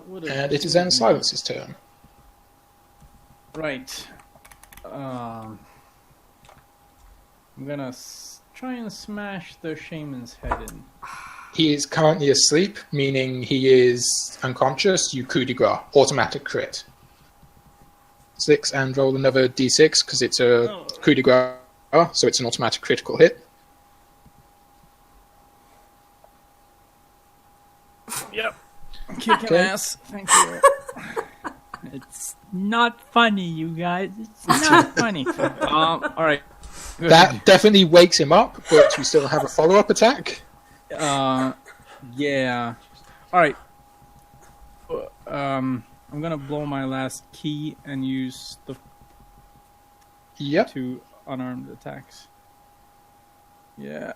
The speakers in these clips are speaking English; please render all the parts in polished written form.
And it is then Silence's turn. Right. I'm gonna try and smash the shaman's head in. He is currently asleep, meaning he is unconscious. You coup de grace, automatic crit. 6 and roll another d6 because it's a coup de grace, so it's an automatic critical hit. Yep. Kicking ass. Thank you. It's not funny, you guys. It's not funny. All right. Good. That definitely wakes him up, but you still have a follow-up attack. Yeah. All right. I'm gonna blow my last key and use the Yep. 2 unarmed attacks. Yeah.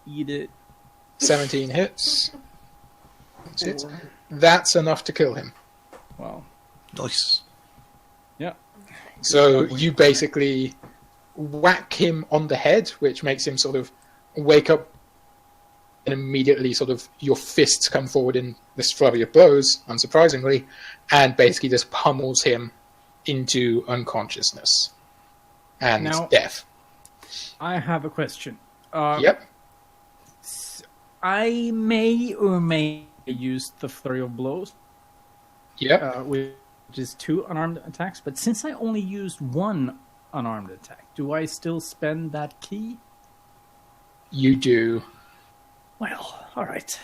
Eat it. 17 hits. That's it. That's enough to kill him. Wow. Nice. Yeah. So you basically whack him on the head, which makes him sort of wake up, and immediately sort of your fists come forward in this flurry of blows, unsurprisingly, and basically just pummels him into unconsciousness and Now- death. I have a question. Yep. I may or may use the flurry of blows, Yep. which is 2 unarmed attacks. But since I only used 1 unarmed attack, do I still spend that key? You do. Well, all right.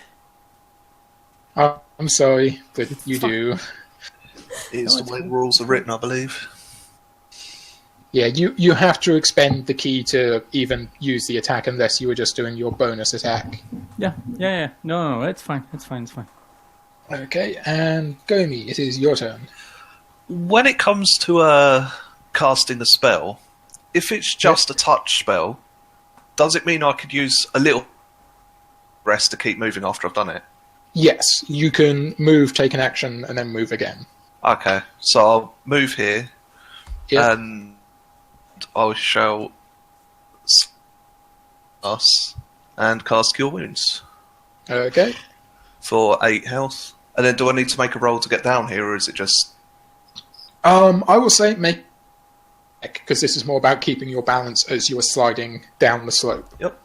I'm sorry, but you fine. do. It's the way the rules are written, I believe. Yeah, you have to expend the key to even use the attack unless you were just doing your bonus attack. Yeah. No, it's fine. It's fine. Okay, and Gomi, it is your turn. When it comes to casting a spell, if it's just a touch spell, does it mean I could use a little rest to keep moving after I've done it? Yes, you can move, take an action, and then move again. Okay, so I'll move here, Yep. and I shall us and cast Cure Wounds Okay. for 8 health. And then do I need to make a roll to get down here, or is it just... I will say make, because this is more about keeping your balance as you are sliding down the slope. Yep.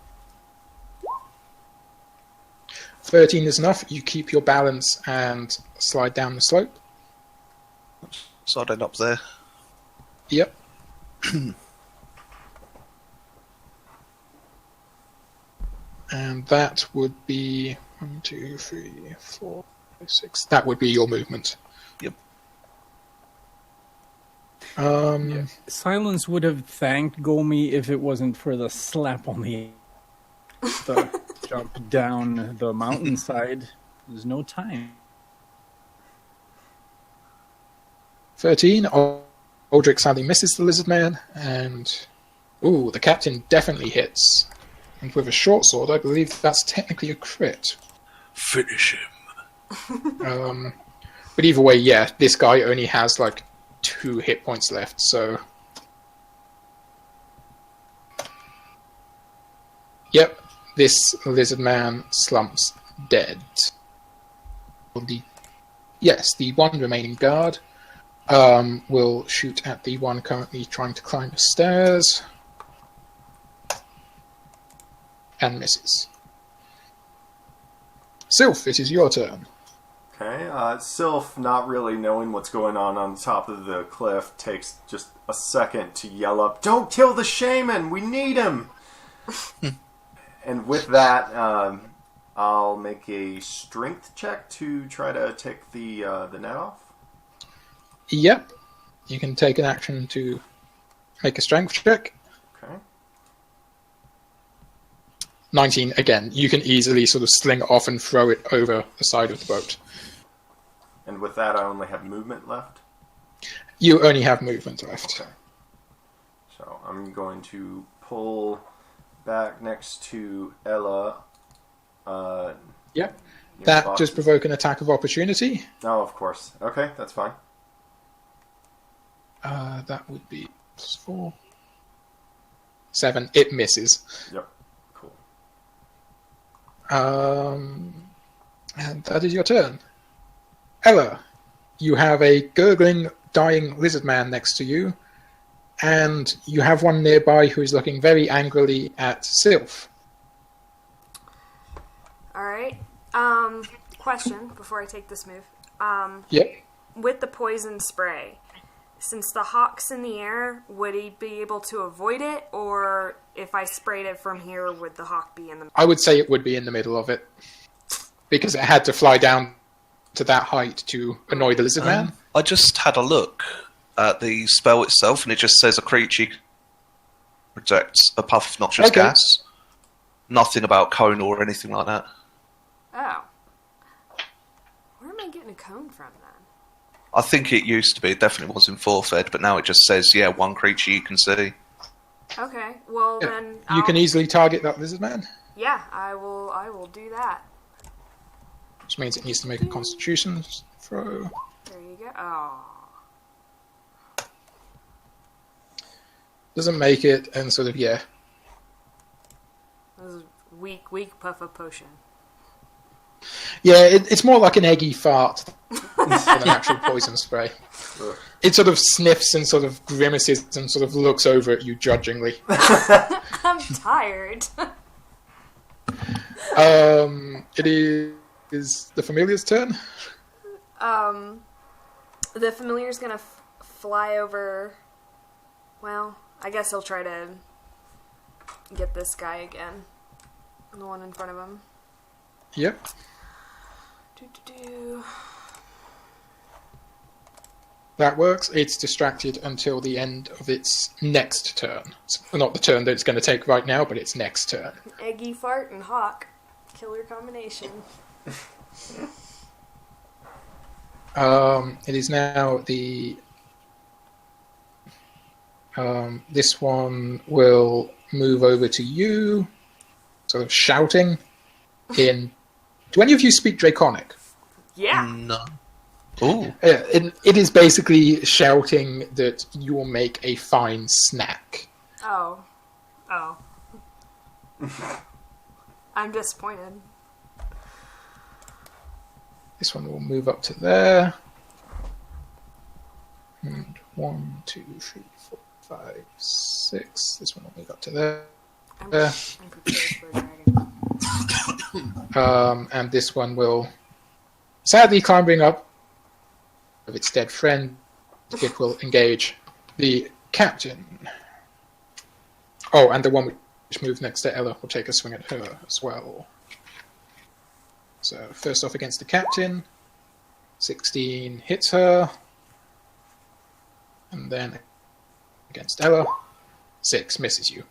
13 is enough. You keep your balance and slide down the slope. So I'd end up there. Yep. And that would be 1, 2, 3, 4, 5, 6. That would be your movement. Yep. Silence would have thanked Gomi if it wasn't for the slap on the jump down the mountainside. There's no time. 13. Aldrich sadly misses the lizard man, and the captain definitely hits. And with a short sword, I believe that's technically a crit. Finish him. But either way, yeah, this guy only has like 2 hit points left, so... Yep, this lizard man slumps dead. The one remaining guard will shoot at the one currently trying to climb the stairs. And misses. Sylph, it is your turn. Okay, Sylph, not really knowing what's going on top of the cliff, takes just a second to yell up, "Don't kill the shaman! We need him!" And with that, I'll make a strength check to try to take the net off. Yep. You can take an action to make a strength check. Okay. 19, again, you can easily sort of sling it off and throw it over the side of the boat. And with that, I only have movement left. You only have movement left. Okay. So I'm going to pull back next to Ella. Yep. near That Fox. does provoke an attack of opportunity. Oh, of course. Okay, that's fine. That would be +4. 7. It misses. Yep. Cool. And that is your turn. Ella, you have a gurgling, dying lizard man next to you, and you have one nearby who is looking very angrily at Sylph. Alright. Question before I take this move. Yep. With the poison spray, since the hawk's in the air, would he be able to avoid it? Or if I sprayed it from here, would the hawk be in the... I would say it would be in the middle of it. Because it had to fly down to that height to annoy the lizard man. I just had a look at the spell itself, and it just says a creature projects a puff of noxious gas. Nothing about cone or anything like that. Oh. Where am I getting a cone from, then? I think it used to be. It definitely was in 4th Ed, but now it just says, yeah, one creature you can see. Okay, well then... You can easily target that lizard man. Yeah, I will do that. Which means it needs to make a constitution throw. There you go. Oh. Doesn't make it, and sort of, yeah. That was a weak puff of potion. Yeah, it's more like an eggy fart than an actual poison spray. It sort of sniffs and sort of grimaces and sort of looks over at you judgingly. I'm tired. It is the familiar's turn. The familiar's gonna fly over... Well, I guess he'll try to get this guy again. The one in front of him. Yep. That works. It's distracted until the end of its next turn. It's not the turn that it's going to take right now, but its next turn. Eggy fart and hawk. Killer combination. It is now the... this one will move over to you, sort of shouting in... Do any of you speak Draconic? Yeah. No. Ooh. It is basically shouting that you will make a fine snack. Oh. I'm disappointed. This one will move up to there. And 1, 2, 3, 4, 5, 6. This one will move up to there. I'm prepared for a dragon. And this one will, sadly climbing up of its dead friend, it will engage the captain. Oh, and the one which moves next to Ella will take a swing at her as well. So first off against the captain, 16 hits her, and then against Ella, 6 misses you.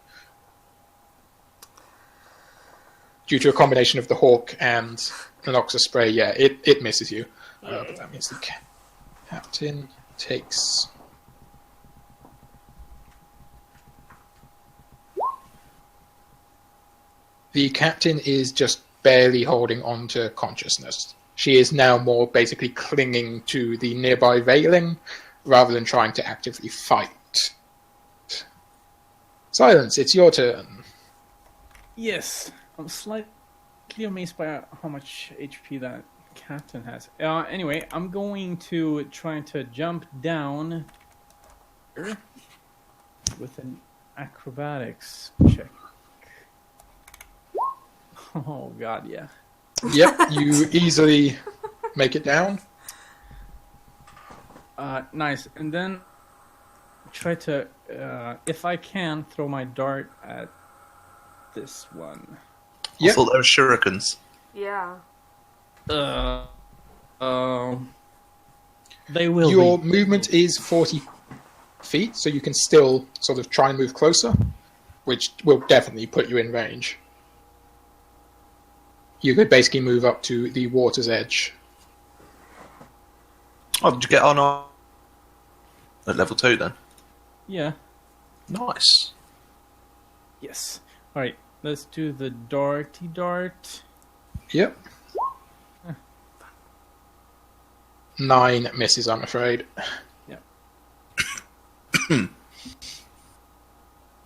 Due to a combination of the hawk and the noxious spray, yeah, it misses you. But that means the captain takes... The captain is just barely holding on to consciousness. She is now more basically clinging to the nearby railing rather than trying to actively fight. Silence, it's your turn. Yes, I'm slightly amazed by how much HP that captain has. Anyway, I'm going to try to jump down with an acrobatics check. Oh god, yeah. Yep, you easily make it down. Nice. And then try to, if I can, throw my dart at this one. I thought they were shurikens. Yeah. They will. Your movement is 40 feet, so you can still sort of try and move closer, which will definitely put you in range. You could basically move up to the water's edge. Oh, did you get on at level 2 then? Yeah. Nice. Yes. Alright, let's do the darty dart. Yep. 9 misses, I'm afraid. Yeah.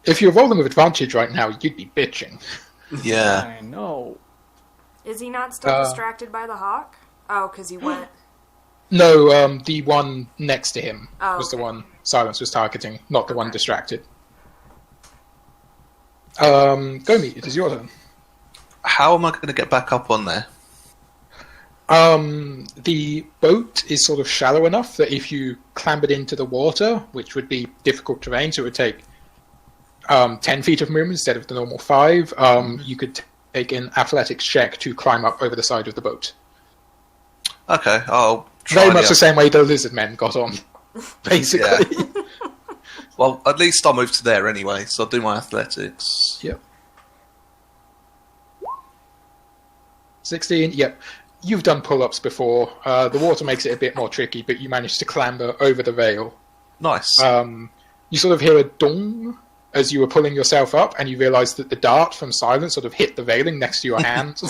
If you're rolling with advantage right now, you'd be bitching. Yeah. I know. Is he not still distracted by the hawk? Oh, because he went... No, the one next to him Oh, was the okay. one Silence was targeting, not the one distracted. Gomi, it is your turn. How am I going to get back up on there? The boat is sort of shallow enough that if you clambered into the water, which would be difficult terrain, so it would take 10 feet of movement instead of the normal 5, you could take an athletics check to climb up over the side of the boat. Okay, I'll try. Very much the same way the lizard men got on, basically. Yeah. Well, at least I'll move to there anyway, so I'll do my athletics. Yep. 16, yep. You've done pull-ups before. The water makes it a bit more tricky, but you managed to clamber over the rail. Nice. You sort of hear a dong as you were pulling yourself up, and you realise that the dart from Silence sort of hit the railing next to your hand.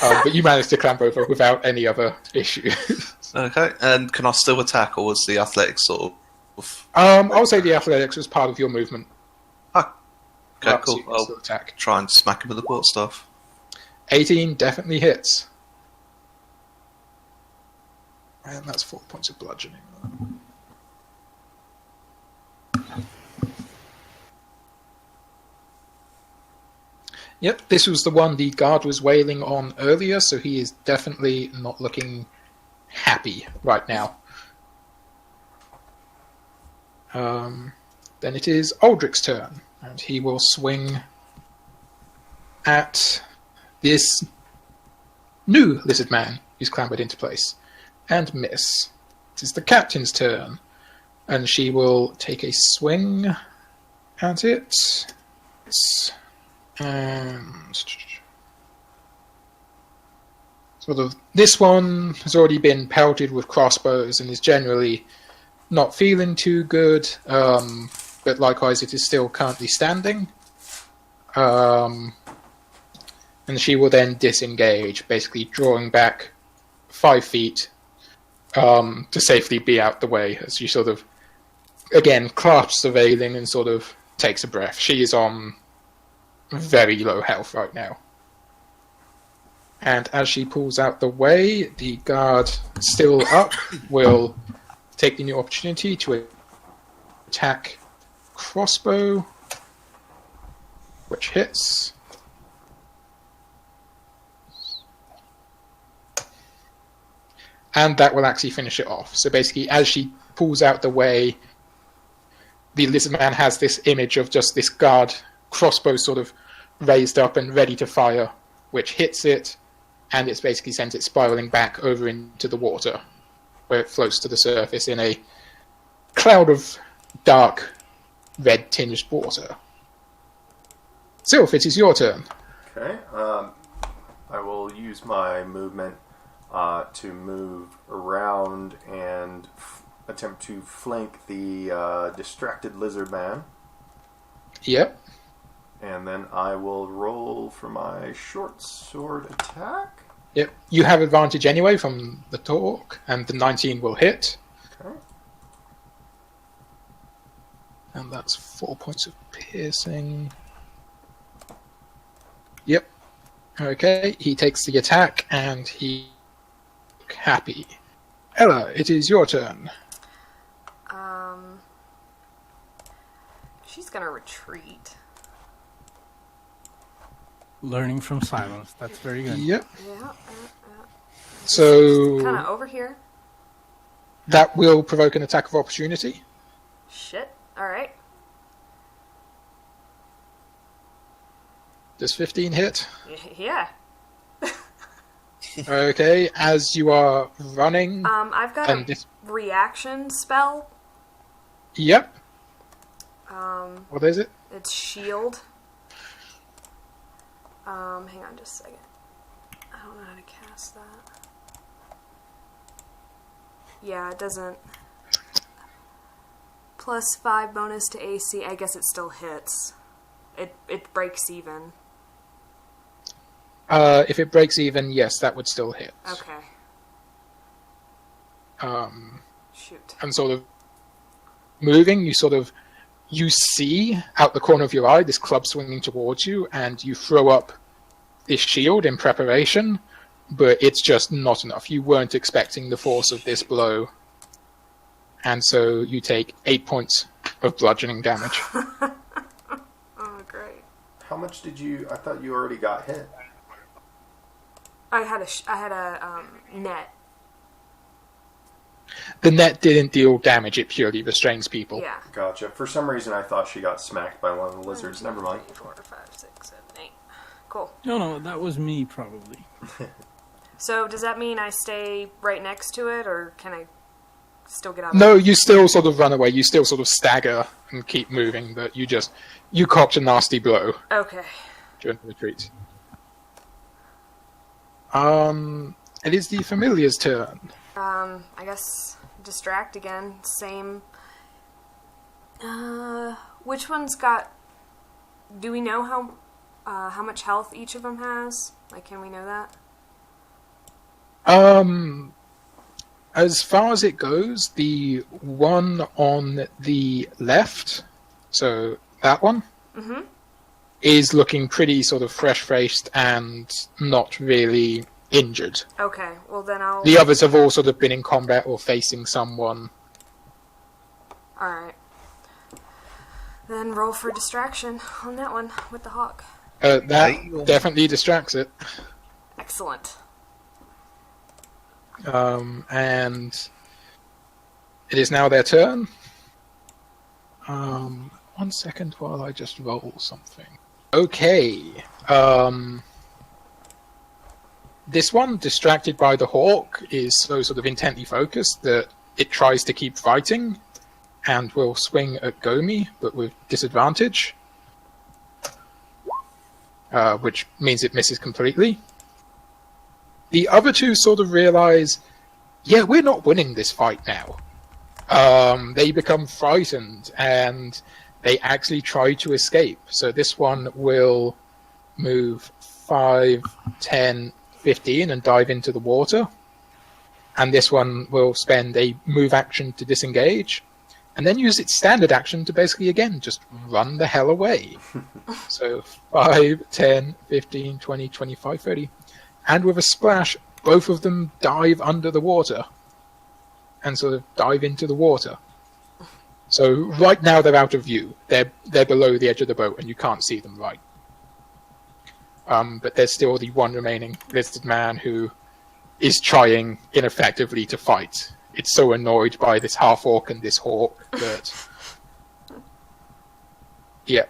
But you managed to clamber over without any other issue. Okay, and can I still attack, or was the athletics sort of... I'll say the athletics was part of your movement. Okay, So cool. you can I'll still attack. try and smack him with the port stuff. 18 definitely hits. And that's 4 points of bludgeoning. Yep, this was the one the guard was wailing on earlier, so he is definitely not looking happy right now. Then it is Aldrich's turn, and he will swing at this new lizard man who's clambered into place, and miss. It is the captain's turn, and she will take a swing at it. And sort of this one has already been pelted with crossbows and is generally not feeling too good, but likewise it is still currently standing. And she will then disengage, basically drawing back 5 feet to safely be out the way as she sort of, again, clasps the railing and sort of takes a breath. She is on very low health right now. And as she pulls out the way, the guard still up will take the new opportunity to attack crossbow, which hits. And that will actually finish it off. So basically, as she pulls out the way, the lizard man has this image of just this guard crossbow sort of raised up and ready to fire, which hits it, and it's basically sent it spiraling back over into the water, where it floats to the surface in a cloud of dark, red-tinged water. Sylph, it is your turn. Okay. I will use my movement to move around and attempt to flank the distracted lizard man. Yep. And then I will roll for my short sword attack. Yep. You have advantage anyway from the talk, and the 19 will hit. Okay. And that's 4 points of piercing. Yep. Okay, he takes the attack, and he... happy. Ella, it is your turn. She's gonna retreat. Learning from Silence. That's very good. Yep. Yeah. So Kind of over here. that will provoke an attack of opportunity. Shit. All right. Does 15 hit? Yeah. Okay, as you are running... I've got and a this... reaction spell. Yep. What is it? It's shield. Hang on just a second. I don't know how to cast that. Yeah, it doesn't. +5 bonus to AC. I guess it still hits. It breaks even. If it breaks even, yes, that would still hit. Okay. Shoot. And sort of moving, you see out the corner of your eye this club swinging towards you, and you throw up this shield in preparation, but it's just not enough. You weren't expecting the force of this blow, and so you take 8 points of bludgeoning damage. Oh, great. How much did you... I thought you already got hit. I had a net. The net didn't deal damage, it purely restrains people. Yeah. Gotcha. For some reason, I thought she got smacked by one of the lizards. Never mind. 4, 5, 6, 7, 8. Cool. No, that was me probably. So does that mean I stay right next to it, or can I still get out? No, you still sort of run away. You still sort of stagger and keep moving, but you cocked a nasty blow Okay. during the retreat. It is the familiar's turn. I guess distract again. Same. Which one's got? Do we know how much health each of them has? Like, can we know that? As far as it goes, the one on the left, so that one, is looking pretty sort of fresh-faced and not really injured. Okay. Well, then I'll. The others have all sort of been in combat or facing someone. All right. Then roll for distraction on that one with the hawk. That definitely distracts it. Excellent. And it is now their turn. 1 second while I just roll something. Okay. This one, distracted by the hawk, is so sort of intently focused that it tries to keep fighting and will swing at Gomi, but with disadvantage. Which means it misses completely. The other two sort of realize, yeah, we're not winning this fight now. They become frightened and they actually try to escape. So this one will move 5, 10, 15 and dive into the water. And this one will spend a move action to disengage. And then use its standard action to basically, again, just run the hell away. So 5, 10, 15, 20, 25, 30. And with a splash, both of them dive under the water. And sort of dive into the water. So right now they're out of view. They're below the edge of the boat and you can't see them right. But there's still the one remaining lizard man who is trying ineffectively to fight. It's so annoyed by this half-orc and this hawk that... Yeah.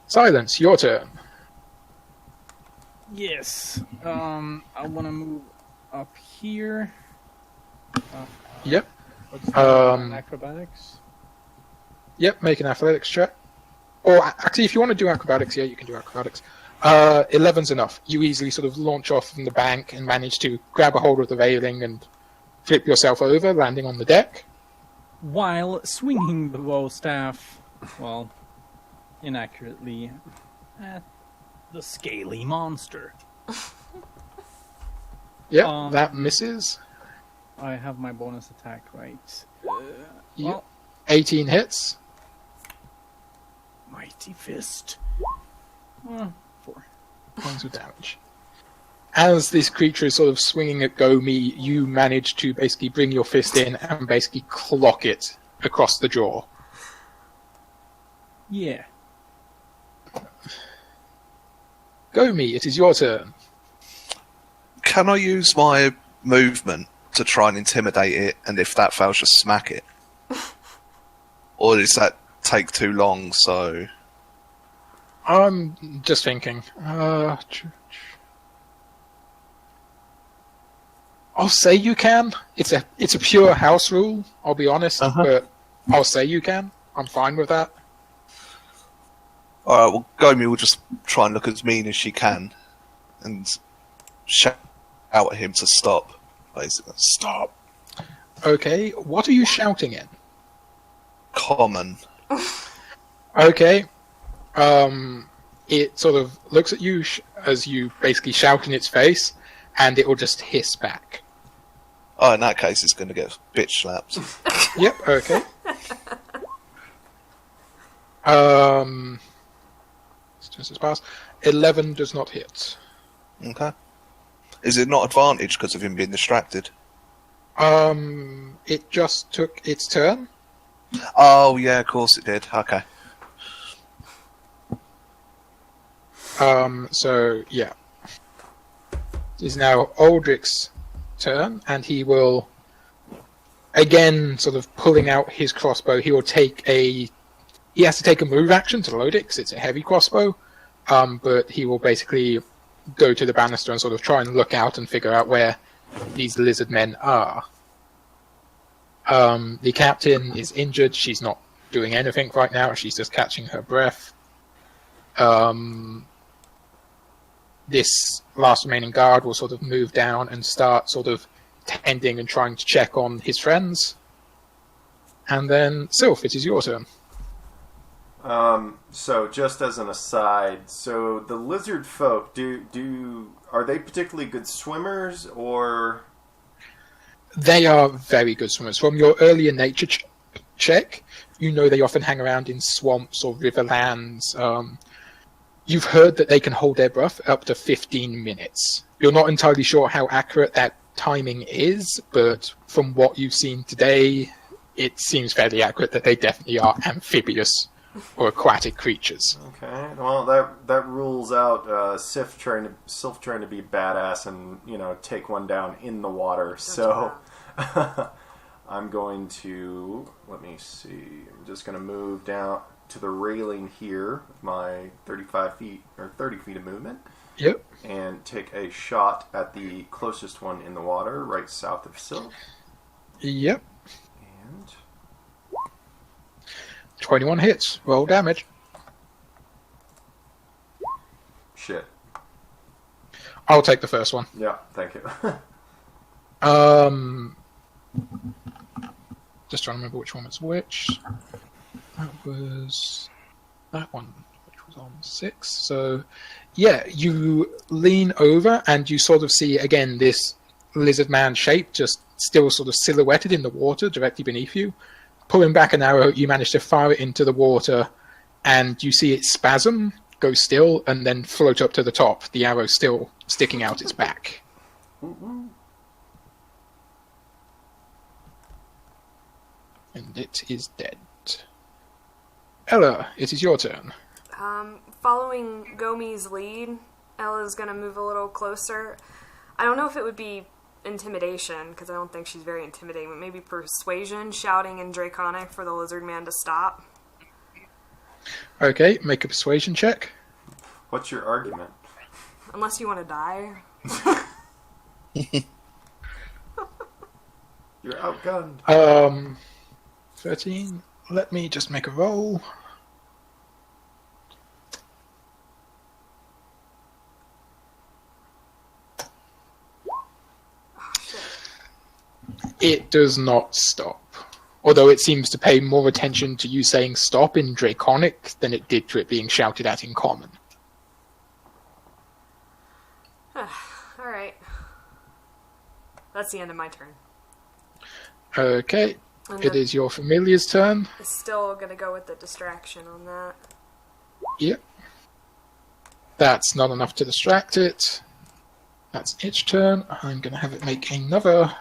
Silence, your turn. Yes. I want to move up here. Yep. What's that? Acrobatics? Yep, make an athletics check. Or actually, if you want to do acrobatics, yeah, you can do acrobatics. 11's enough. You easily sort of launch off from the bank and manage to grab a hold of the railing and flip yourself over, landing on the deck. While swinging the bow staff, well, inaccurately, at the scaly monster. Yep, that misses. I have my bonus attack, right? Yep. 18 hits. Mighty fist. 4 points of damage. As this creature is sort of swinging at Gomi, you manage to basically bring your fist in and basically clock it across the jaw. Yeah. Gomi, it is your turn. Can I use my movement to try and intimidate it, and if that fails, just smack it? Or does that take too long, so... I'm just thinking. I'll say you can. It's a pure house rule, I'll be honest, but I'll say you can. I'm fine with that. Alright, well, Gomi will just try and look as mean as she can and shout out at him to stop. Basically, stop. Okay, what are you shouting in? Common. Okay. It sort of looks at you as you basically shout in its face, and it will just hiss back. Oh, in that case, it's going to get bitch slapped. Yep, okay. Just pass. 11 does not hit. Okay. Is it not advantage because of him being distracted? It just took its turn. Oh, yeah, of course it did. Okay. So, yeah. It is now Aldrich's turn, and he will, again, sort of pulling out his crossbow, he will take a... He has to take a move action to load it, because it's a heavy crossbow, but he will basically go to the banister and sort of try and look out and figure out where these lizard men are. The captain is injured. She's not doing anything right now. She's just catching her breath. This last remaining guard will sort of move down and start sort of tending and trying to check on his friends. And then, Sylph, it is your turn. So just as an aside, so the lizard folk, are they particularly good swimmers, or... They are very good swimmers. From your earlier nature check, you know they often hang around in swamps or riverlands. You've heard that they can hold their breath up to 15 minutes. You're not entirely sure how accurate that timing is, but from what you've seen today, it seems fairly accurate that they definitely are amphibious or aquatic creatures. Okay, well that rules out Sylph trying to be badass and take one down in the water. So I'm going to let me see. I'm just going to move down to the railing here with my 35 feet or 30 feet of movement. Yep. And take a shot at the closest one in the water, right south of Sylph. Yep. And 21 hits. Roll damage. shit. I'll take the first one. Yeah, thank you. Just trying to remember which one was which. That was that one, which was on 6. So, yeah, you lean over and you sort of see, again, this lizard man shape just still sort of silhouetted in the water directly beneath you. Pulling back an arrow, you manage to fire it into the water, and you see it spasm, go still, and then float up to the top, the arrow still sticking out its back. And it is dead. Ella, it is your turn. Following Gomi's lead, Ella's gonna move a little closer. I don't know if it would be intimidation, because I don't think she's very intimidating, but maybe persuasion, shouting in Draconic for the lizard man to stop. Okay, make a persuasion check. What's your argument? Unless you want to die. You're outgunned. 13. Let me just make a roll. It does not stop. Although it seems to pay more attention to you saying stop in Draconic than it did to it being shouted at in Common. Alright. That's the end of my turn. Okay. And It is your familiar's turn. Still gonna go with the distraction on that. Yep. That's not enough to distract it. That's its turn. I'm going to have it make another.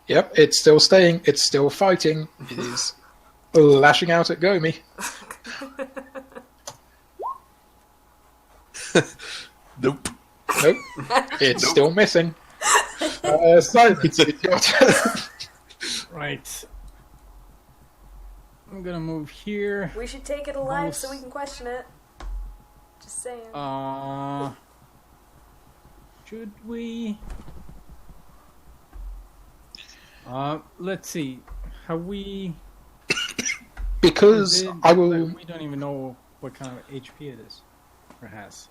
Yep, it's still staying. It's still fighting. It is lashing out at Gomi. Nope. Nope. It's still missing. Silence, it's your turn. Right. I'm gonna move here. We should take it alive so we can question it. Just saying. Should we? Let's see. Have we? Because I will. We don't even know what kind of HP it is, or has.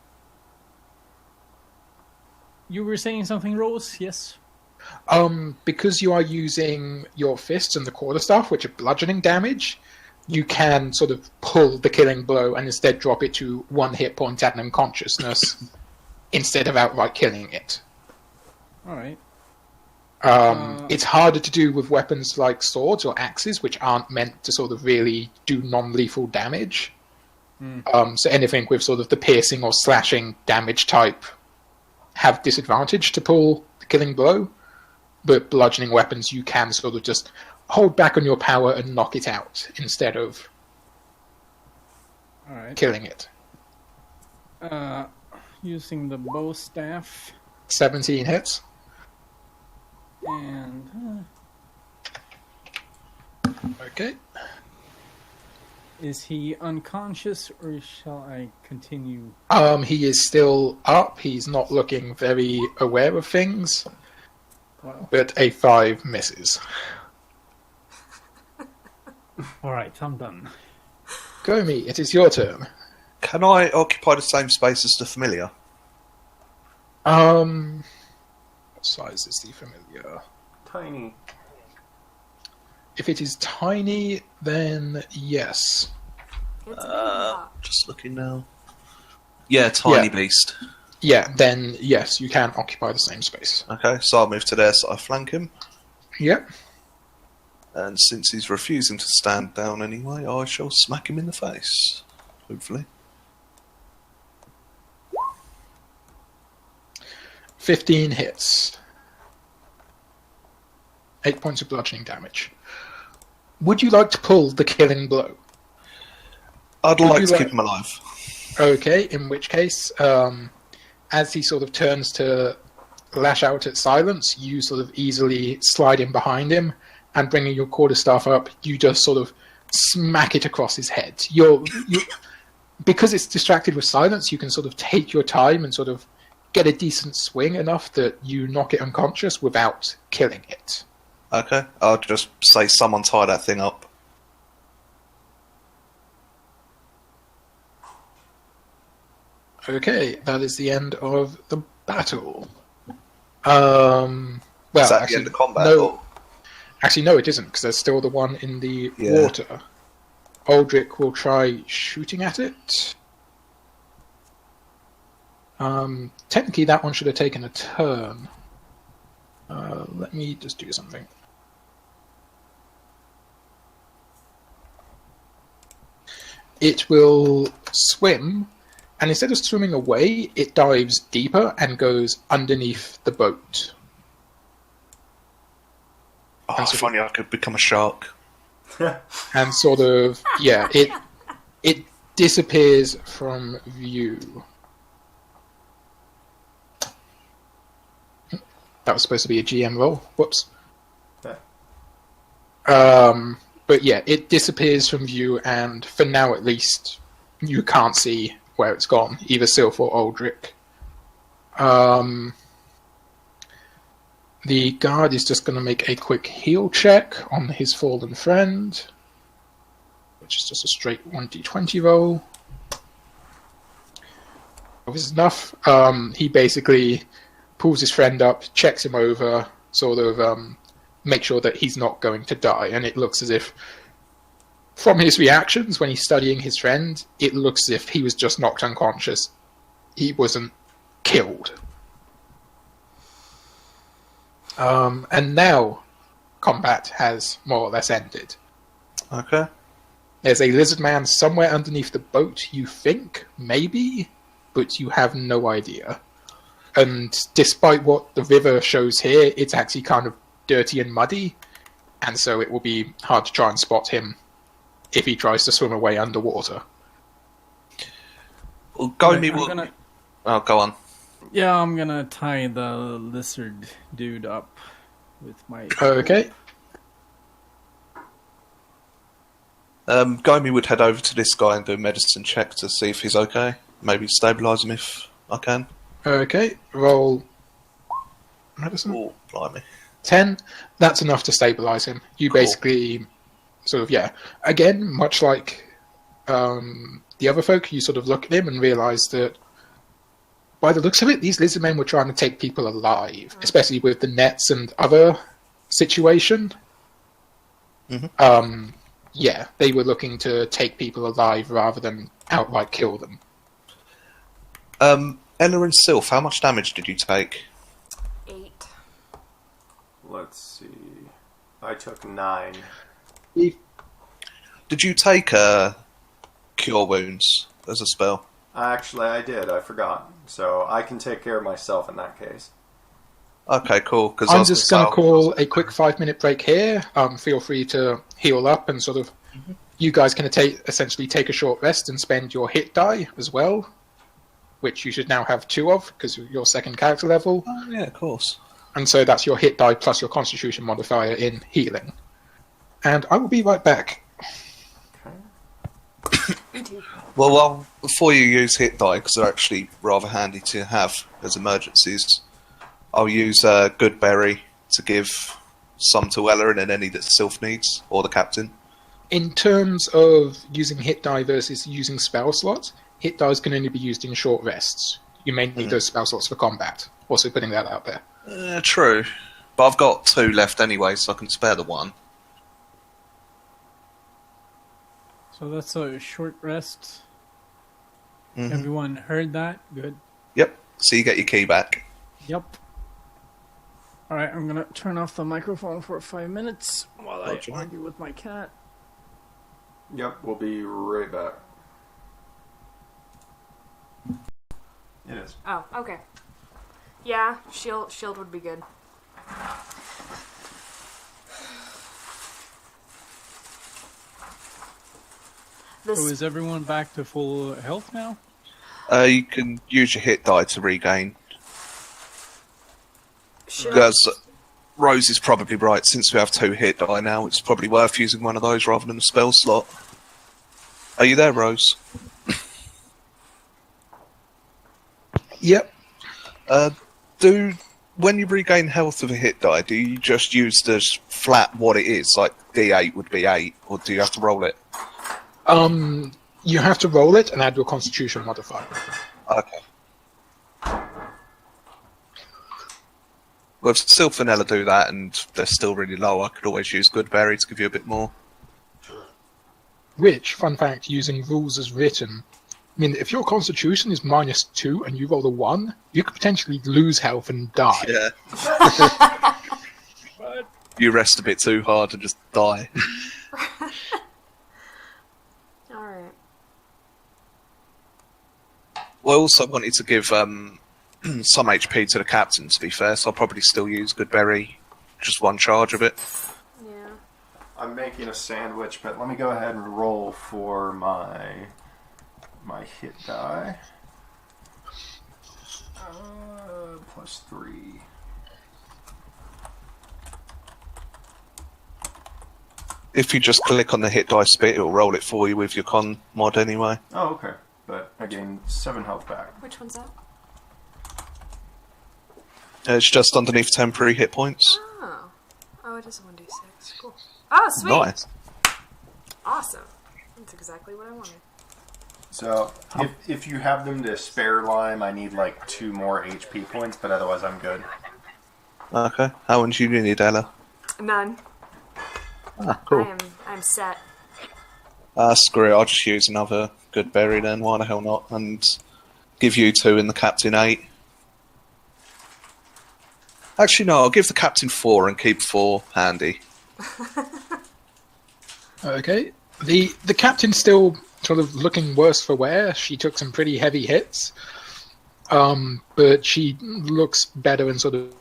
You were saying something, Rose? Yes. Because you are using your fists and the quarterstaff, which are bludgeoning damage, you can sort of pull the killing blow and instead drop it to 1 hit point at an unconsciousness instead of outright killing it. All right. It's harder to do with weapons like swords or axes, which aren't meant to sort of really do non-lethal damage. So anything with sort of the piercing or slashing damage type have disadvantage to pull the killing blow, but bludgeoning weapons you can sort of just hold back on your power and knock it out instead of killing it. Using the bow staff. 17 hits. And Okay. is he unconscious, or shall I continue? He is still up. He's not looking very aware of things, Well, but a 5 misses. all right, I'm done. Gomi, it is your turn. Can I occupy the same space as the familiar? What size is the familiar? Tiny. If it is tiny, then yes. It's a big rock. Just looking now. Yeah, tiny Yeah. beast. Yeah, then yes, you can occupy the same space. Okay, so I'll move to there so I flank him. Yep. And since he's refusing to stand down anyway, I shall smack him in the face. Hopefully. 15 hits. 8 points of bludgeoning damage. Would you like to pull the killing blow? I'd Would like you to like- keep him alive. Okay, in which case, as he sort of turns to lash out at Silence, you sort of easily slide in behind him, and bringing your quarterstaff up, you just sort of smack it across his head. Because it's distracted with Silence, you can sort of take your time and sort of get a decent swing enough that you knock it unconscious without killing it. Okay, I'll just say someone tie that thing up. Okay, that is the end of the battle. Well, Is that actually, the end of combat? no. Or- Actually, no, it isn't, because there's still the one in the Yeah. water. Aldrich will try shooting at it. Technically, that one should have taken a turn. Let me just do something. It will swim, and instead of swimming away, it dives deeper and goes underneath the boat. Oh, That's if only I could become a shark. And sort of, yeah, it disappears from view. That was supposed to be a GM roll. Whoops. Yeah. But yeah, it disappears from view, and for now at least, you can't see where it's gone, either Sylph or Aldrich. The guard is just going to make a quick heal check on his fallen friend, which is just a straight 1d20 roll. This is enough. He basically pulls his friend up, checks him over, sort of make sure that he's not going to die, and it looks as if, from his reactions when he's studying his friend, it looks as if he was just knocked unconscious. He wasn't killed. And now, combat has more or less ended. Okay. There's a lizard man somewhere underneath the boat, you think, maybe, but you have no idea. And despite what the river shows here, it's actually kind of dirty and muddy, and so it will be hard to try and spot him if he tries to swim away underwater. Well, go me. I'm gonna- Oh, go on. Yeah, I'm gonna tie the lizard dude up with my. Okay. Gomi would head over to this guy and do a medicine check to see if he's okay. Maybe stabilise him if I can. Okay, roll medicine. Oh, blimey. 10, that's enough to stabilize him. You Cool. basically sort of, yeah. Again, much like the other folk, you sort of look at him and realize that by the looks of it, these lizard men were trying to take people alive, especially with the nets and other situation. Mhm. Yeah, they were looking to take people alive rather than outright kill them. Ella and Sylph, how much damage did you take? 8. Let's see. I took 9. Did you take cure wounds? as a spell. Actually, I did. I forgot. So I can take care of myself in that case. Okay, cool. Because I'm just going to call a quick 5-minute break here. Feel free to heal up and sort of... You guys can essentially take a short rest and spend your hit die as well, which you should now have 2 of because of your second character level. Oh, yeah, of course. And so that's your hit die plus your constitution modifier in healing. And I will be right back. Well, before you use hit die, because they're actually rather handy to have as emergencies, I'll use Good Berry to give some to Ella and then any that Sylph needs, or the captain. In terms of using hit die versus using spell slots, hit dice can only be used in short rests. You may need those spell slots for combat. Also putting that out there. True. But I've got 2 left anyway, so I can spare the 1. So that's a short rest. Mm-hmm. Everyone heard that? Good. Yep. So you get your key back. Yep. Alright, I'm gonna turn off the microphone for 5 minutes while I argue with my cat. Yep, we'll be right back. It is. Oh, okay. Yeah, shield would be good. So is everyone back to full health now? You can use your hit die to regain. Sure. Because Rose is probably right, since we have 2 hit die now, it's probably worth using one of those rather than a spell slot. Are you there, Rose? Yep. When you regain health of a hit die, do you just use the flat what it is, like D8 would be 8, or do you have to roll it? You have to roll it and add your constitution modifier. Okay. Well, if Sylph and Ella do that and they're still really low, I could always use Good Berry to give you a bit more. Which, fun fact, using rules as written, I mean, if your constitution is -2 and you roll a 1, you could potentially lose health and die. Yeah. You rest a bit too hard and just die. Alright. Well, I also wanted to give some HP to the captain, to be fair, so I'll probably still use Good Berry, just 1 charge of it. Yeah. I'm making a sandwich, but let me go ahead and roll for my hit die. +3. If you just click on the hit dice bit, it'll roll it for you with your con mod anyway. Oh, okay. But I gained 7 health back. Which one's that? It's just underneath temporary hit points. Oh. Oh, it is a 1d6. Cool. Oh, sweet! Nice. Awesome. That's exactly what I wanted. So, if you have them to spare lime, I need like 2 more HP points, but otherwise I'm good. Okay. How much do you need, Ella? None. Ah, cool. I'm set. Screw it, I'll just use another Good Berry then, why the hell not? And give you 2 in the captain 8. Actually, no, I'll give the captain 4 and keep 4 handy. Okay. The captain's still sort of looking worse for wear. She took some pretty heavy hits. But she looks better and sort of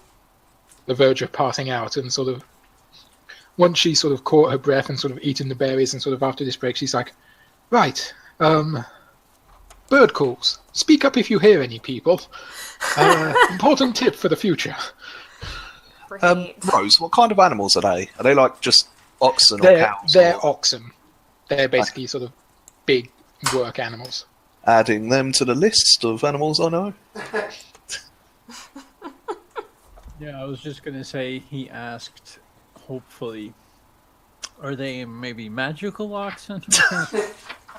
the verge of passing out, and sort of once she sort of caught her breath and sort of eaten the berries, and sort of after this break she's like, right, bird calls. Speak up if you hear any people. Important tip for the future. Rose, what kind of animals are they? Are they like just oxen or cows? They're oxen. They're basically sort of big work animals. Adding them to the list of animals I know. Yeah, I was just gonna say, he asked, hopefully, are they maybe magical oxen?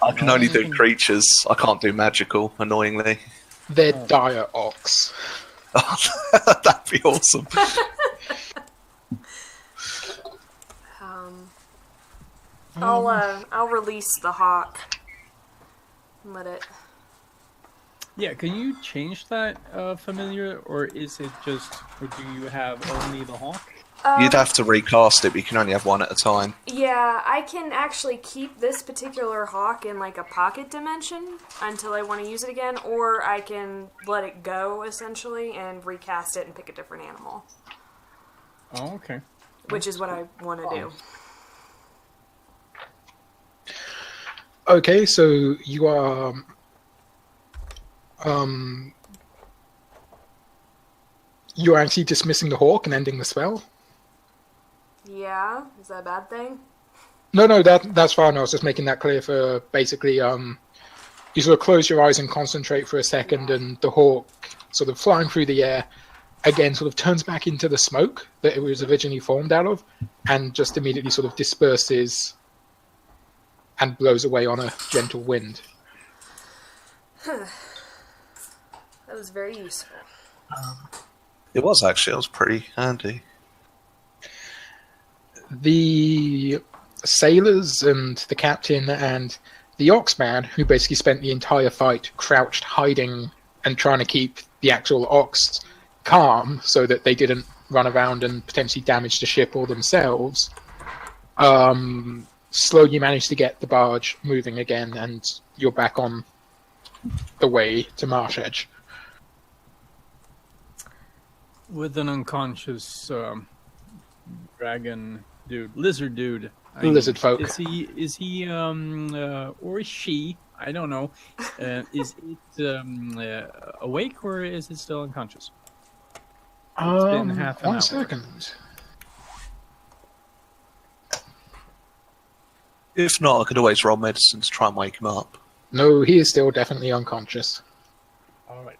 I can only do creatures. I can't do magical, annoyingly. They're dire ox. That'd be awesome. I'll release the hawk. Let it. Yeah, can you change that familiar, or is it just, or do you have only the hawk? You'd have to recast it, but you can only have one at a time. Yeah, I can actually keep this particular hawk in like a pocket dimension until I want to use it again, or I can let it go essentially and recast it and pick a different animal. Oh, okay. Which is what I want to do. Okay, so you are you're actually dismissing the hawk and ending the spell? Yeah, is that a bad thing? No, that's fine. I was just making that clear for basically you sort of close your eyes and concentrate for a second, and the hawk sort of flying through the air again sort of turns back into the smoke that it was originally formed out of, and just immediately sort of disperses and blows away on a gentle wind. That was very useful. It was actually. It was pretty handy. The sailors and the captain and the oxman, who basically spent the entire fight crouched, hiding, and trying to keep the actual ox calm so that they didn't run around and potentially damage the ship or themselves, slowly managed to get the barge moving again, and you're back on the way to Marsh Edge. With an unconscious dragon dude, lizard dude. Lizard folk. Is he, or is she? I don't know. Is it awake or is it still unconscious? It's been half an hour. 1 second. If not, I could always roll medicine to try and wake him up. No, he is still definitely unconscious. All right.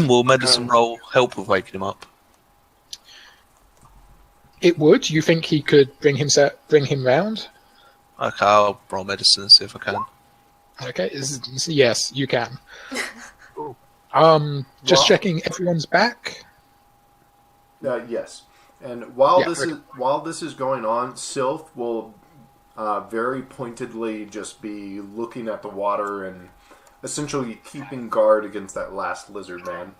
Will medicine roll help with waking him up? It would. You think he could bring him round? Okay, I'll roll medicine and see if I can. Okay. Yes, you can. Just checking everyone's back. Yes. And while Yeah, while this is going on, Sylph will very pointedly just be looking at the water and essentially keeping guard against that last lizard man.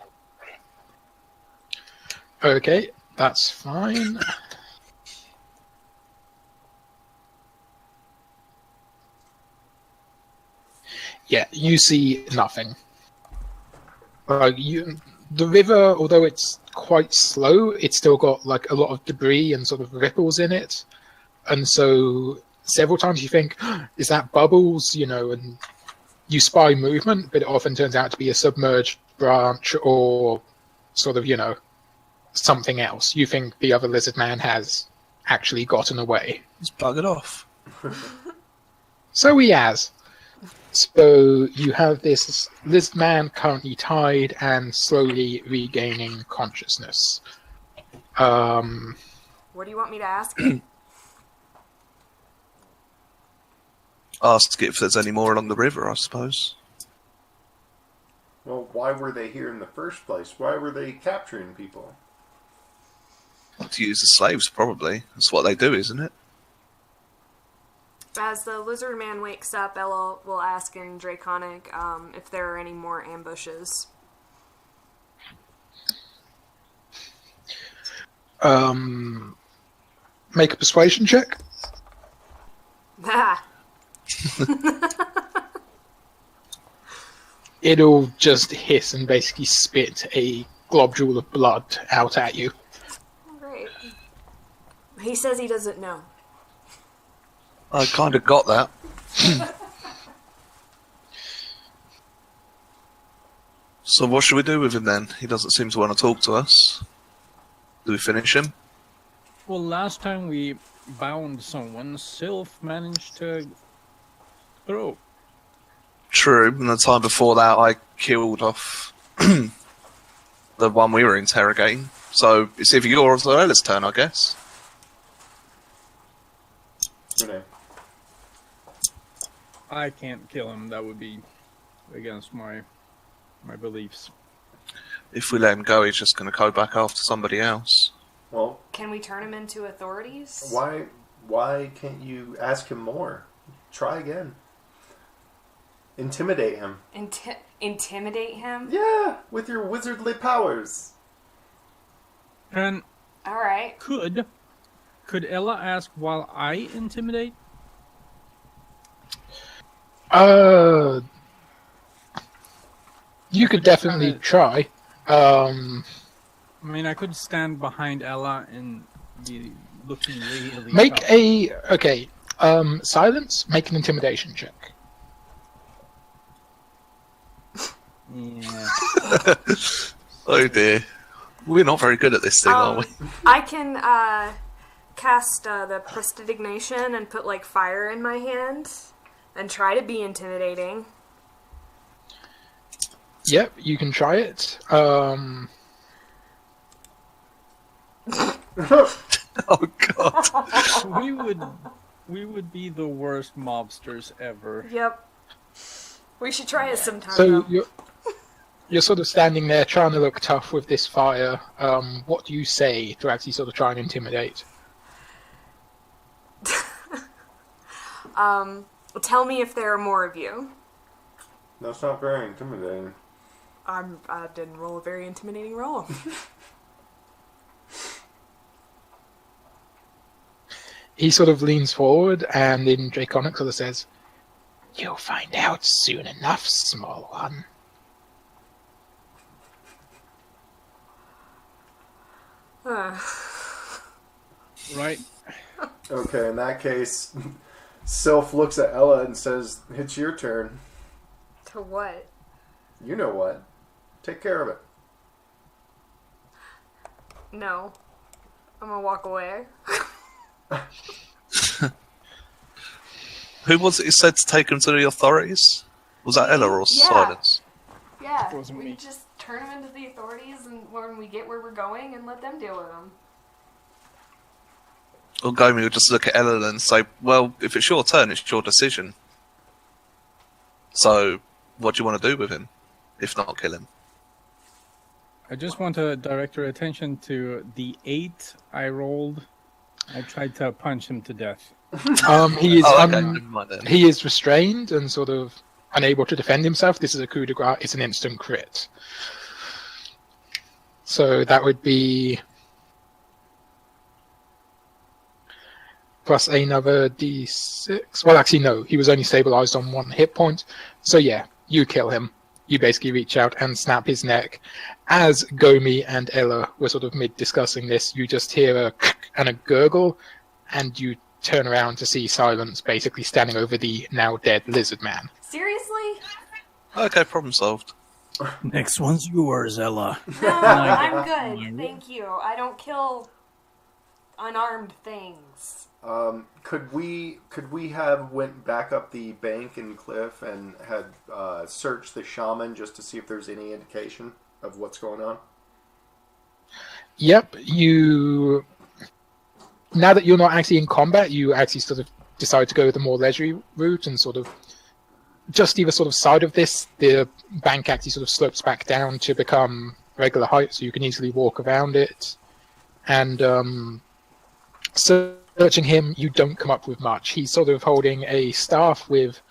Okay, that's fine. Yeah, you see nothing. The river, although it's quite slow, it's still got like a lot of debris and sort of ripples in it, and so several times you think, "Is that bubbles?" And you spy movement, but it often turns out to be a submerged branch or sort of something else. You think the other lizard man has actually gotten away. He's buggered off. So he has. So you have this lizard man currently tied and slowly regaining consciousness. What do you want me to ask him? Ask if there's any more along the river, I suppose. Well, why were they here in the first place? Why were they capturing people? To use as slaves, probably. That's what they do, isn't it? As the lizard man wakes up, Ella will ask in Draconic if there are any more ambushes. Make a persuasion check. Ah. It'll just hiss and basically spit a globule of blood out at you. Great. He says he doesn't know. I kind of got that. So what should we do with him then? He doesn't seem to want to talk to us. Do we finish him? Well, last time we bound someone, Sylph managed to throw. True, and the time before that I killed off the one we were interrogating. So it's either yours or Ella's turn, I guess. Rene. I can't kill him. That would be against my beliefs. If we let him go, he's just going to go back after somebody else. Well, Can we turn him into authorities? why can't you ask him more? Try again. Intimidate him. Intimidate him? Yeah, with your wizardly powers. And Alright. could Could Ella ask while I intimidate? You could definitely try. I mean, I could stand behind Ella and be looking really Make tough. silence. Make an intimidation check. Yeah. Oh dear. We're not very good at this thing, are we? I can cast the prestidignation and put like fire in my hand and try to be intimidating. Yep, you can try it. Oh god. we would be the worst mobsters ever. Yep. We should try it sometime. So though. you're sort of standing there trying to look tough with this fire. What do you say to actually sort of try and intimidate? Tell me if there are more of you. That's not very intimidating. I didn't roll a very intimidating roll. He sort of leans forward and in Draconic sort of says, "You'll find out soon enough, small one." Right. Okay, in that case, Sylph looks at Ella and says, "It's your turn." To what? You know what. Take care of it. No. I'm gonna walk away. Who was it who said to take him to the authorities? Was that Ella or Yeah. Silence? Yeah, It wasn't we me. just turn them into the authorities and when we get where we're going and let them deal with them. Or Gomi would just look at Ella and say, well, if it's your turn, it's your decision. So, what do you want to do with him? If not, kill him. I just want to direct your attention to the 8 I rolled. I tried to punch him to death. He is Oh, okay, never mind then. he is restrained and sort of unable to defend himself. This is a coup de grace. It's an instant crit. So that would be plus another d6. Well, actually, no. He was only stabilized on 1 hit point. So yeah, you kill him. You basically reach out and snap his neck. As Gomi and Ella were sort of mid-discussing this, you just hear a and a gurgle, and you turn around to see Silence basically standing over the now dead lizard man. Seriously? Okay, problem solved. Next one's yours, Ella. No, I'm good. Thank you. I don't kill unarmed things. Could we have went back up the bank and cliff and had searched the shaman just to see if there's any indication of what's going on? Yep, you... Now that you're not actually in combat, you actually sort of decide to go the more leisurely route and sort of just either sort of side of this, the bank actually sort of slopes back down to become regular height, so you can easily walk around it. And searching him, you don't come up with much. He's sort of holding a staff with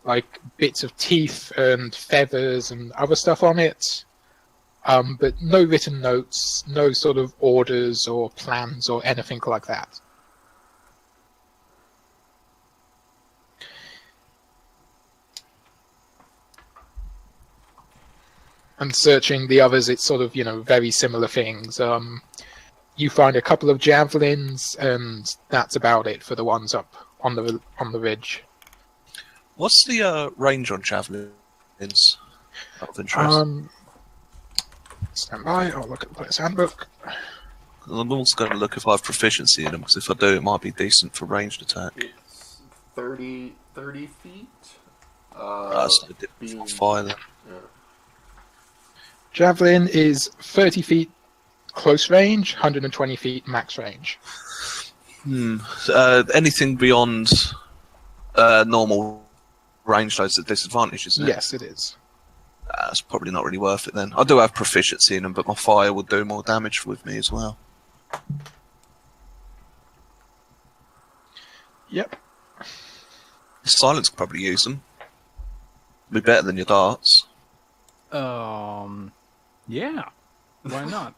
like bits of teeth and feathers and other stuff on it. But no written notes, no sort of orders or plans or anything like that. And searching the others, it's sort of, very similar things. You find a couple of javelins, and that's about it for the ones up on the ridge. What's the range on javelins? Out of interest. Stand by, I'll look at the player's handbook. I'm also going to look if I have proficiency in them, because if I do, it might be decent for ranged attack. It's 30 feet. That's no different for fire then. Yeah. Javelin is 30 feet close range, 120 feet max range. Anything beyond normal range, those are disadvantages, isn't it? Yes, it is. That's probably not really worth it then. I do have proficiency in them, but my fire would do more damage with me as well. Yep. Silence could probably use them. Be better than your darts. Yeah. Why not?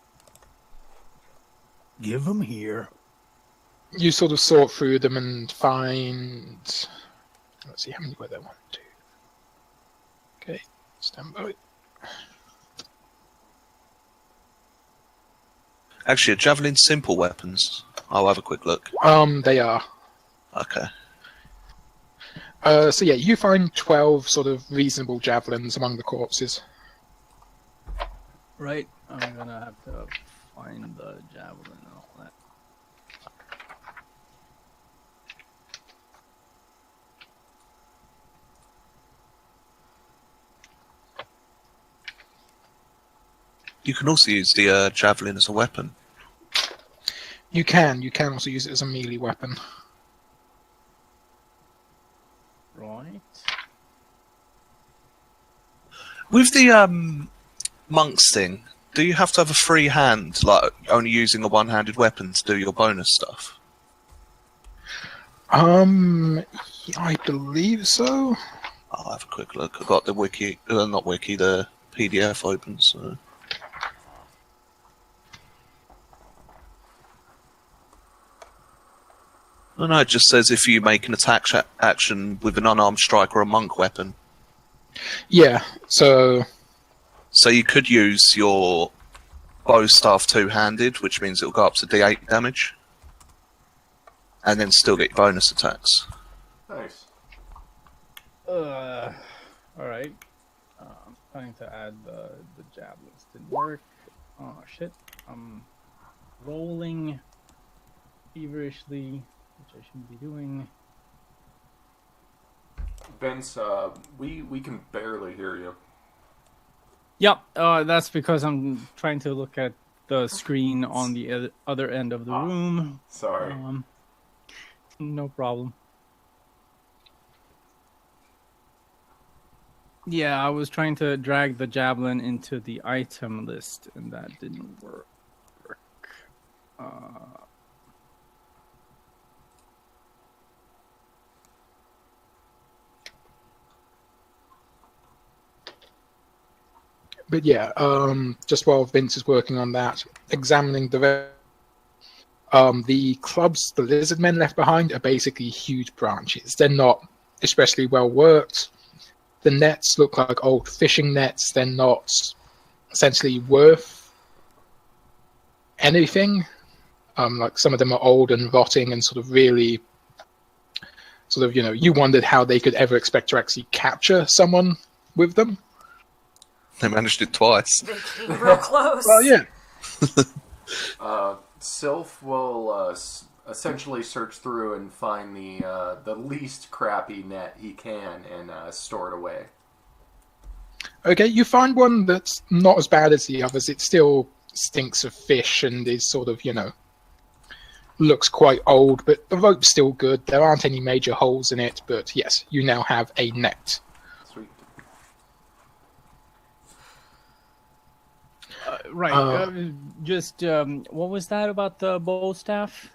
Give him here. you sort of sort through them and find. Let's see how many were there. 1, 2. Okay, stand by. Actually, are javelins simple weapons? I'll have a quick look. They are. Okay. So yeah, you find 12 sort of reasonable javelins among the corpses. Right. I'm gonna have to find the javelin and all that. You can also use the javelin as a weapon. You can also use it as a melee weapon. Right. With the monks thing, do you have to have a free hand, like only using a one-handed weapon to do your bonus stuff? I believe so. I'll have a quick look. I've got the wiki, not wiki, the PDF open, so... Oh, no, it just says if you make an attack action with an unarmed strike or a monk weapon. Yeah, so you could use your bow staff two-handed, which means it'll go up to D8 damage. And then still get your bonus attacks. Nice. Alright. I'm trying to add the javelins. Didn't work. Oh, shit. I'm rolling feverishly, which I shouldn't be doing. Vince, we can barely hear you. Yep, that's because I'm trying to look at the screen on the other end of the room. Sorry. No problem. Yeah, I was trying to drag the javelin into the item list, and that didn't work. But yeah, just while Vince is working on that, examining the clubs the lizard men left behind are basically huge branches. They're not especially well worked. The nets look like old fishing nets. They're not essentially worth anything. Like some of them are old and rotting and sort of really, you wondered how they could ever expect to actually capture someone with them. They managed it twice. They came real close. Well, yeah. Sylph will essentially search through and find the least crappy net he can and store it away. Okay, you find one that's not as bad as the others. It still stinks of fish and is sort of, looks quite old, but the rope's still good. There aren't any major holes in it, but yes, you now have a net. Sweet. Right. What was that about the bow staff?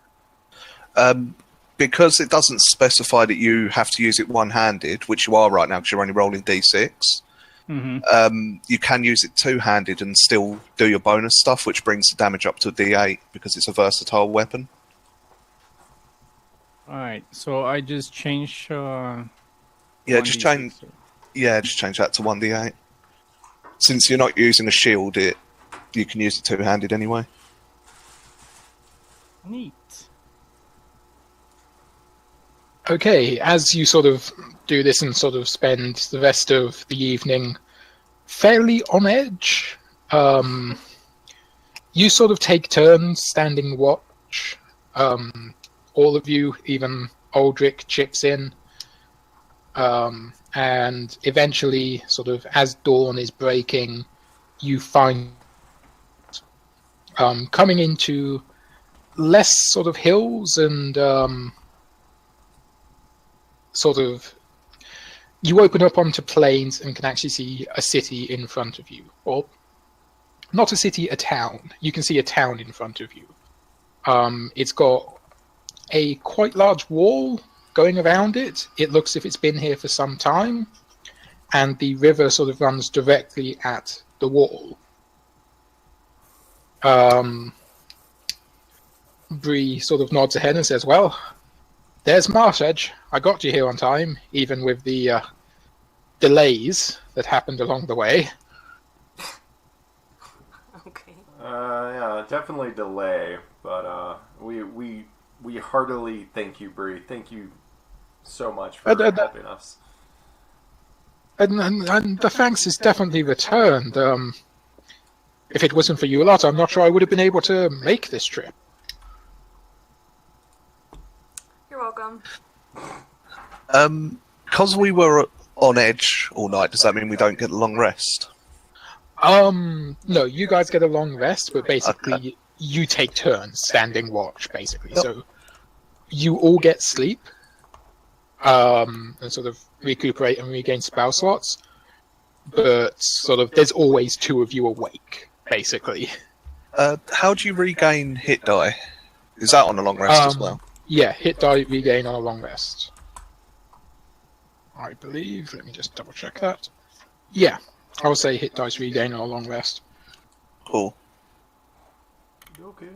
Because it doesn't specify that you have to use it one-handed, which you are right now because you're only rolling D6, you can use it two-handed and still do your bonus stuff, which brings the damage up to a D8 because it's a versatile weapon. Alright, so I just change... just change that to 1D8. Since you're not using a shield, you can use it two-handed anyway. Neat. Okay, as you sort of do this and sort of spend the rest of the evening fairly on edge, you sort of take turns standing watch. All of you, even Aldrich, chips in. And eventually, sort of as dawn is breaking, you find coming into less sort of hills and you open up onto plains and can actually see a city in front of you. Or not a city, a town. You can see a town in front of you. It's got a quite large wall going around it. It looks as if it's been here for some time, and the river sort of runs directly at the wall. Bree sort of nods ahead and says, "Well, there's Marsh Edge. I got you here on time, even with the delays that happened along the way." Okay. Yeah, definitely delay, but we heartily thank you, Bree. Thank you so much for helping us. And the thanks is definitely returned. If it wasn't for you lot, I'm not sure I would have been able to make this trip. You're welcome. 'Cause we were on edge all night, does that mean we don't get a long rest? No, you guys get a long rest, but basically Okay. you take turns standing watch, basically. Yep. So you all get sleep, and sort of recuperate and regain spell slots, but sort of there's always two of you awake, basically. How do you regain hit die? Is that on a long rest as well? Yeah, hit die regain on a long rest. I believe. Let me just double check that. Yeah, I will say hit dice regain on a long rest. Cool. Okay.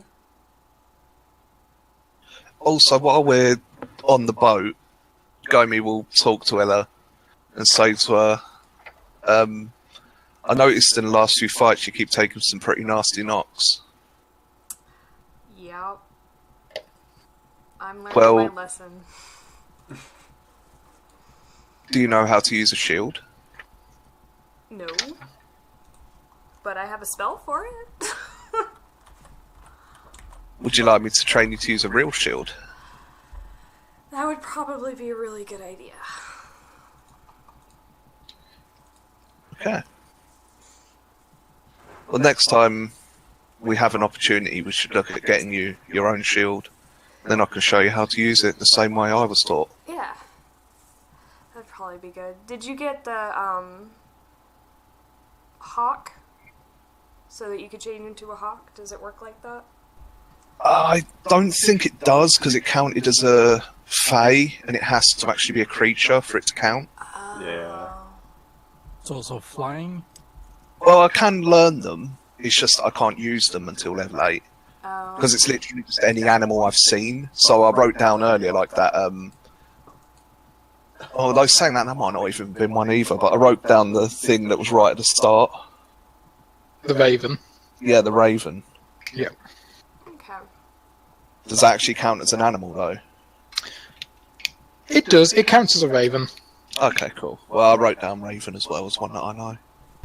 Also, while we're on the boat, Gomi will talk to Ella and say to her, I noticed in the last few fights you keep taking some pretty nasty knocks. Yep. I'm learning Well- my lesson. Do you know how to use a shield? No. But I have a spell for it. Would you like me to train you to use a real shield? That would probably be a really good idea. Okay. Well, next time we have an opportunity, we should look at getting you your own shield. Then I can show you how to use it the same way I was taught. Yeah. That'd probably be good. Did you get the, hawk? So that you could change into a hawk? Does it work like that? I don't think it does, because it counted as a fae, and it has to actually be a creature for it to count. Yeah. It's also flying. Well, I can learn them, it's just I can't use them until level 8. Oh. Because it's literally just any animal I've seen. So I wrote down earlier, like that, although saying that might not even been one either, but I wrote down the thing that was right at the start. The Raven. Yeah, the raven. Yeah. Okay. Does that actually count as an animal, though? It does. It counts as a Raven. Okay, cool. Well, I wrote down raven as well as one that I know.